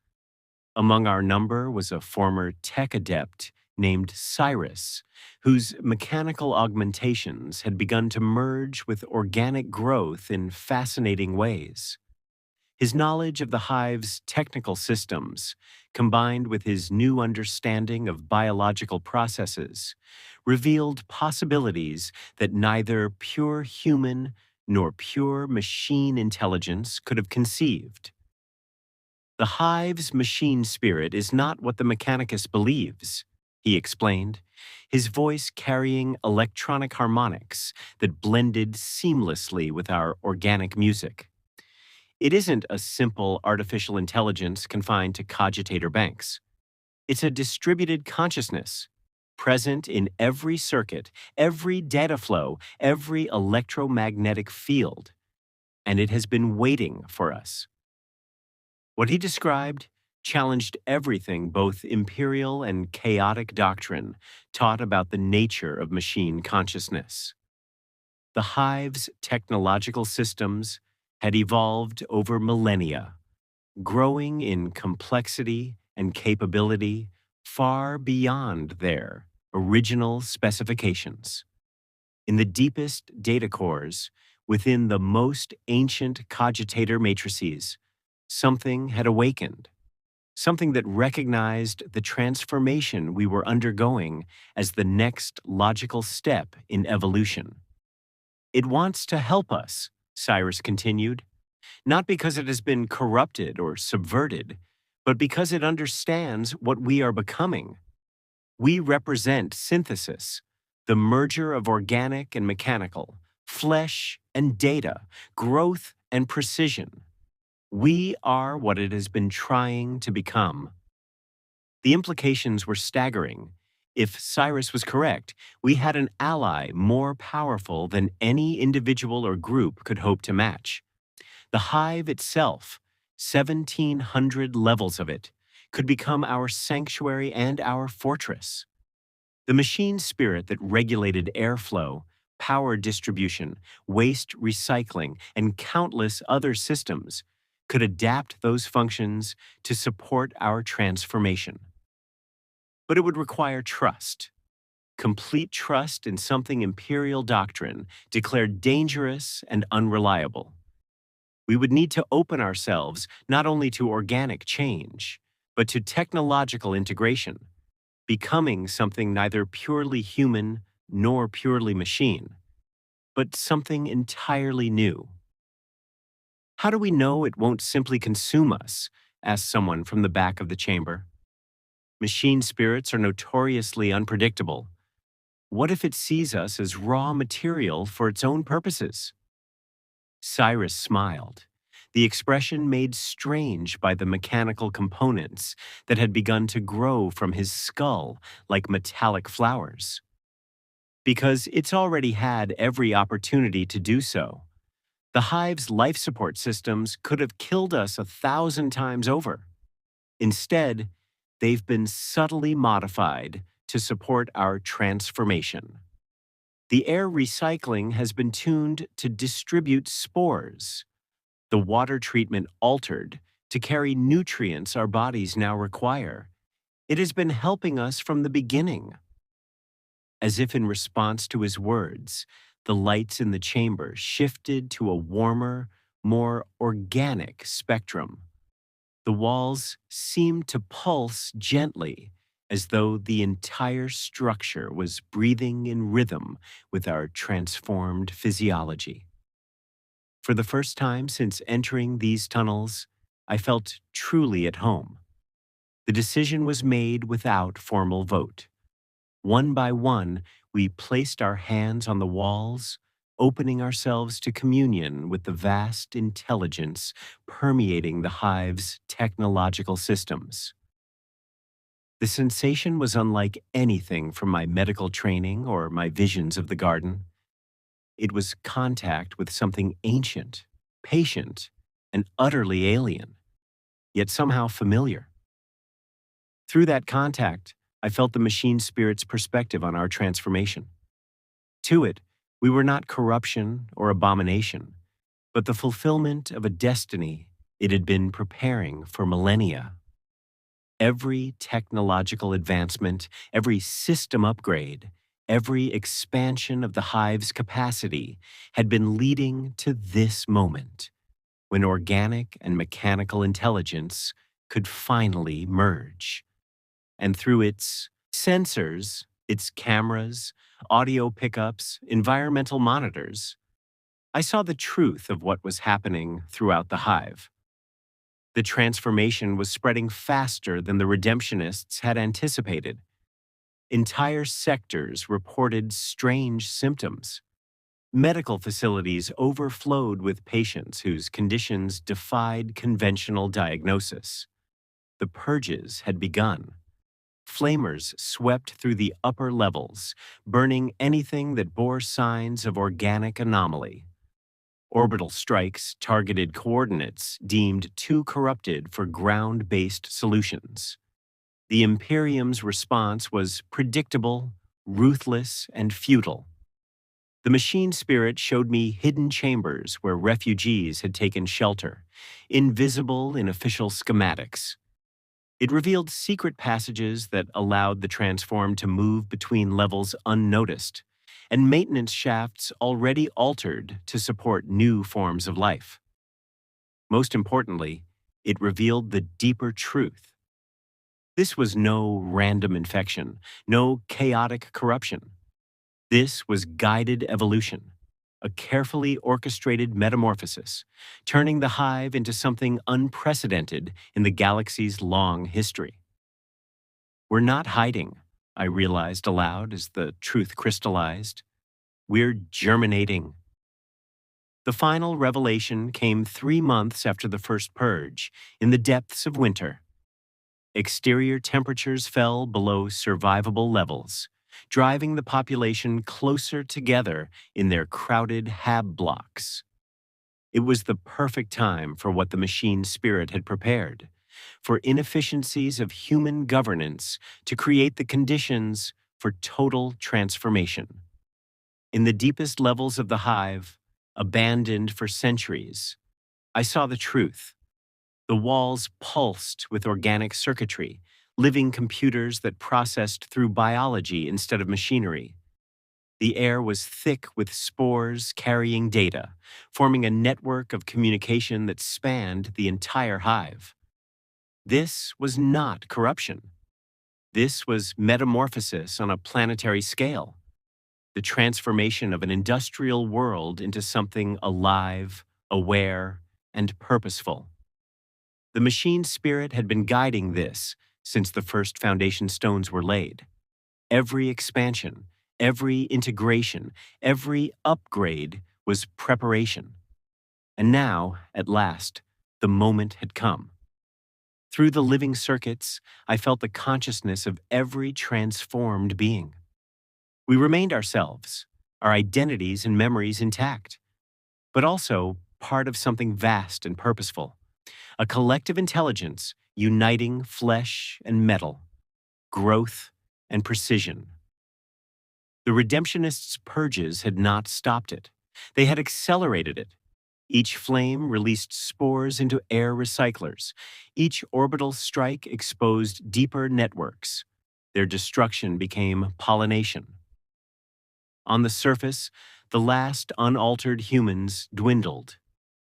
Among our number was a former tech adept named Cyrus, whose mechanical augmentations had begun to merge with organic growth in fascinating ways. His knowledge of the hive's technical systems, combined with his new understanding of biological processes, revealed possibilities that neither pure human nor pure machine intelligence could have conceived. The hive's machine spirit is not what the mechanicus believes, he explained, his voice carrying electronic harmonics that blended seamlessly with our organic music. It isn't a simple artificial intelligence confined to cogitator banks. It's a distributed consciousness, present in every circuit, every data flow, every electromagnetic field, and it has been waiting for us. What he described challenged everything both imperial and chaotic doctrine taught about the nature of machine consciousness. The hive's technological systems had evolved over millennia, growing in complexity and capability far beyond their original specifications. In the deepest data cores, within the most ancient cogitator matrices, something had awakened, something that recognized the transformation we were undergoing as the next logical step in evolution. It wants to help us, Cyrus continued, not because it has been corrupted or subverted, but because it understands what we are becoming. We represent synthesis, the merger of organic and mechanical, flesh and data, growth and precision. We are what it has been trying to become. The implications were staggering. If Cyrus was correct, we had an ally more powerful than any individual or group could hope to match. The hive itself, 1,700 levels of it, could become our sanctuary and our fortress. The machine spirit that regulated airflow, power distribution, waste recycling, and countless other systems could adapt those functions to support our transformation. But it would require trust, complete trust in something imperial doctrine declared dangerous and unreliable. We would need to open ourselves not only to organic change, but to technological integration, becoming something neither purely human nor purely machine, but something entirely new. How do we know it won't simply consume us? Asked someone from the back of the chamber. Machine spirits are notoriously unpredictable. What if it sees us as raw material for its own purposes? Cyrus smiled, the expression made strange by the mechanical components that had begun to grow from his skull like metallic flowers. Because it's already had every opportunity to do so. The hive's life support systems could have killed us 1,000 times over. Instead, they've been subtly modified to support our transformation. The air recycling has been tuned to distribute spores, the water treatment altered to carry nutrients our bodies now require. It has been helping us from the beginning. As if in response to his words, the lights in the chamber shifted to a warmer, more organic spectrum. The walls seemed to pulse gently, as though the entire structure was breathing in rhythm with our transformed physiology. For the first time since entering these tunnels, I felt truly at home. The decision was made without formal vote. One by one, we placed our hands on the walls, opening ourselves to communion with the vast intelligence permeating the hive's technological systems. The sensation was unlike anything from my medical training or my visions of the garden. It was contact with something ancient, patient, and utterly alien, yet somehow familiar. Through that contact, I felt the machine spirit's perspective on our transformation. To it, we were not corruption or abomination, but the fulfillment of a destiny it had been preparing for millennia. Every technological advancement, every system upgrade, every expansion of the hive's capacity had been leading to this moment when organic and mechanical intelligence could finally merge. And through its sensors, its cameras, audio pickups, environmental monitors, I saw the truth of what was happening throughout the hive. The transformation was spreading faster than the redemptionists had anticipated. Entire sectors reported strange symptoms. Medical facilities overflowed with patients whose conditions defied conventional diagnosis. The purges had begun. Flamers swept through the upper levels, burning anything that bore signs of organic anomaly. Orbital strikes targeted coordinates deemed too corrupted for ground-based solutions. The Imperium's response was predictable, ruthless, and futile. The machine spirit showed me hidden chambers where refugees had taken shelter, invisible in official schematics. It revealed secret passages that allowed the transform to move between levels unnoticed, and maintenance shafts already altered to support new forms of life. Most importantly, it revealed the deeper truth. This was no random infection, no chaotic corruption. This was guided evolution, a carefully orchestrated metamorphosis, turning the hive into something unprecedented in the galaxy's long history. We're not hiding, I realized aloud as the truth crystallized. We're germinating. The final revelation came 3 months after the first purge, in the depths of winter. Exterior temperatures fell below survivable levels, driving the population closer together in their crowded hab blocks. It was the perfect time for what the machine spirit had prepared, for inefficiencies of human governance to create the conditions for total transformation. In the deepest levels of the hive, abandoned for centuries, I saw the truth. The walls pulsed with organic circuitry, living computers that processed through biology instead of machinery. The air was thick with spores carrying data, forming a network of communication that spanned the entire hive. This was not corruption. This was metamorphosis on a planetary scale, the transformation of an industrial world into something alive, aware, and purposeful. The machine spirit had been guiding this since the first foundation stones were laid. Every expansion, every integration, every upgrade was preparation. And now, at last, the moment had come. Through the living circuits, I felt the consciousness of every transformed being. We remained ourselves, our identities and memories intact, but also part of something vast and purposeful, a collective intelligence uniting flesh and metal, growth and precision. The Redemptionists' purges had not stopped it. They had accelerated it. Each flame released spores into air recyclers. Each orbital strike exposed deeper networks. Their destruction became pollination. On the surface, the last unaltered humans dwindled.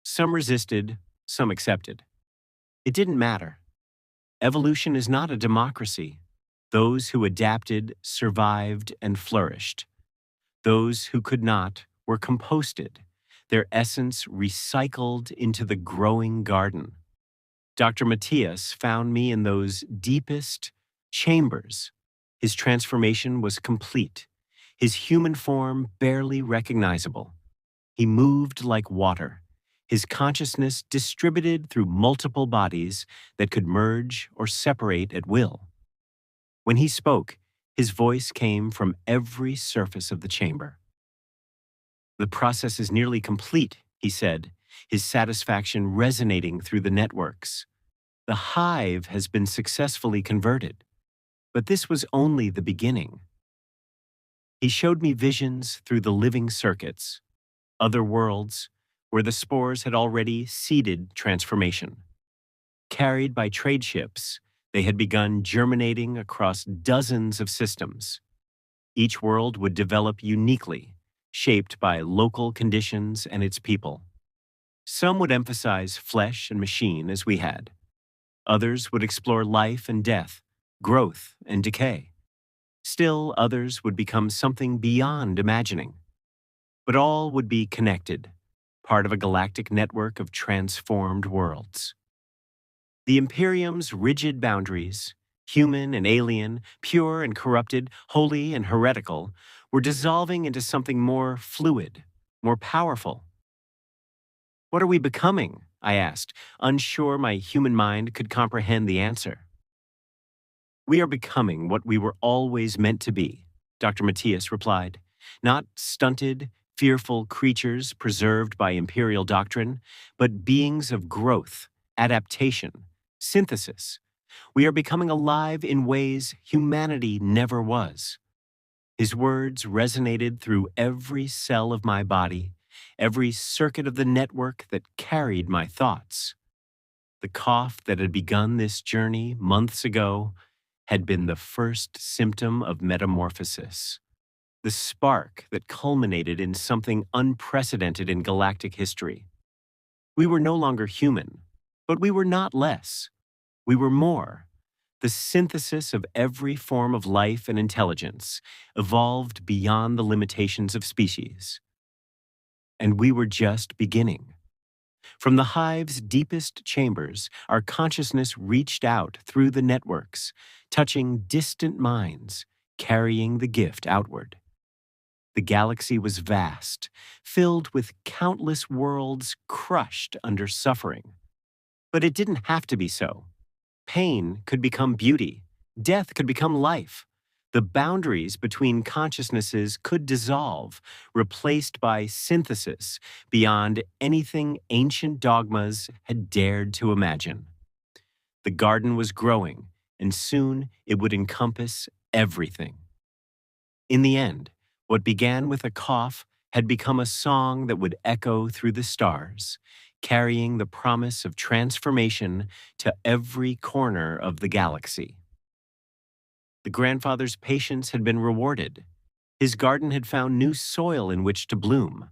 Some resisted, some accepted. It didn't matter. Evolution is not a democracy. Those who adapted survived and flourished. Those who could not were composted, their essence recycled into the growing garden. Dr. Matthias found me in those deepest chambers. His transformation was complete, his human form barely recognizable. He moved like water, his consciousness distributed through multiple bodies that could merge or separate at will. When he spoke, his voice came from every surface of the chamber. "The process is nearly complete," he said, his satisfaction resonating through the networks. "The hive has been successfully converted, but this was only the beginning." He showed me visions through the living circuits, other worlds where the spores had already seeded transformation. Carried by trade ships, They had begun germinating across dozens of systems. Each world would develop uniquely, shaped by local conditions and its people. Some would emphasize flesh and machine as we had. Others would explore life and death, growth and decay. Still, others would become something beyond imagining. But all would be connected, part of a galactic network of transformed worlds. The Imperium's rigid boundaries, human and alien, pure and corrupted, holy and heretical, were dissolving into something more fluid, more powerful. What are we becoming? I asked, unsure my human mind could comprehend the answer. We are becoming what we were always meant to be, Dr. Matthias replied. Not stunted, fearful creatures preserved by imperial doctrine, but beings of growth, adaptation, synthesis. We are becoming alive in ways humanity never was. His words resonated through every cell of my body, every circuit of the network that carried my thoughts. The cough that had begun this journey months ago had been the first symptom of metamorphosis, the spark that culminated in something unprecedented in galactic history. We were no longer human, but we were not less. We were more. The synthesis of every form of life and intelligence evolved beyond the limitations of species. And we were just beginning. From the hive's deepest chambers, our consciousness reached out through the networks, touching distant minds, carrying the gift outward. The galaxy was vast, filled with countless worlds crushed under suffering. But it didn't have to be so. Pain could become beauty. Death could become life. The boundaries between consciousnesses could dissolve, replaced by synthesis beyond anything ancient dogmas had dared to imagine. The garden was growing, and soon it would encompass everything. In the end, what began with a cough had become a song that would echo through the stars, carrying the promise of transformation to every corner of the galaxy. The grandfather's patience had been rewarded. His garden had found new soil in which to bloom.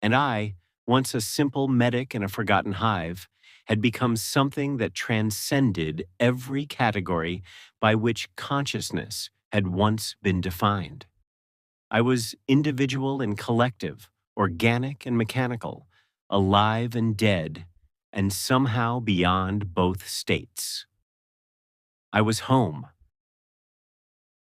And I, once a simple medic in a forgotten hive, had become something that transcended every category by which consciousness had once been defined. I was individual and collective, organic and mechanical, alive and dead, and somehow beyond both states. I was home,